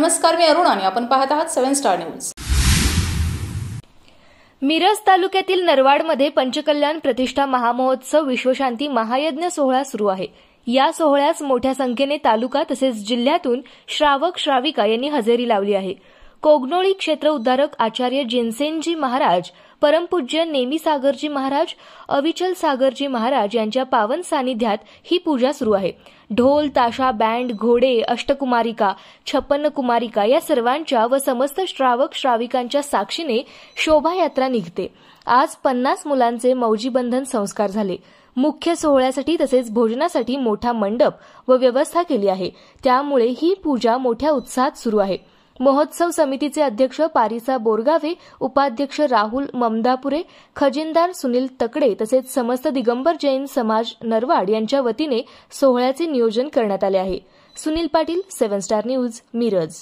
नमस्कार, मी अरुण आणि आपण पाहत आहात 7 स्टार न्यूज। मिरज तालुक्यातील नरवाडमध्ये पंचकल्याण प्रतिष्ठा महामहोत्सव विश्वशांती महायज्ञ सोहळा सुरू आहे। या सोहळ्यास मोठ्या संख्येने तालुका तसेच जिल्ह्यातून श्रावक श्राविका यांनी हजेरी लावली आहे। कोगनोळी क्षेत्र उद्धारक आचार्य जिनसेनजी महाराज, परमपूज्य नेमी सागरजी महाराज, अविचल सागरजी महाराज यांच्या पावन सानिध्यात ही पूजा सुरू आहे। ढोल, ताशा, बँड, घोडे, अष्टकुमारिका, 56 कुमारिका या सर्वांच्या व समस्त श्रावक श्राविकांच्या साक्षीने शोभायात्रा निघते। आज 50 मुलांचे मौजीबंधन संस्कार झाले। मुख्य सोहळ्यासाठी तसेच भोजनासाठी मोठा मंडप व व्यवस्था केली आहे। त्यामुळे ही पूजा मोठ्या उत्साहात सुरू आहे। महोत्सव समितीचे अध्यक्ष पारिसा बोरगावे, उपाध्यक्ष राहुल ममदापुरे, खजिनदार सुनील तकडे तसेच समस्त दिगंबर जैन समाज नरवाड यांच्या वतीने सोहळ्याचे नियोजन करण्यात आले आहे। Sunil Patil, 7 star news, Miraj.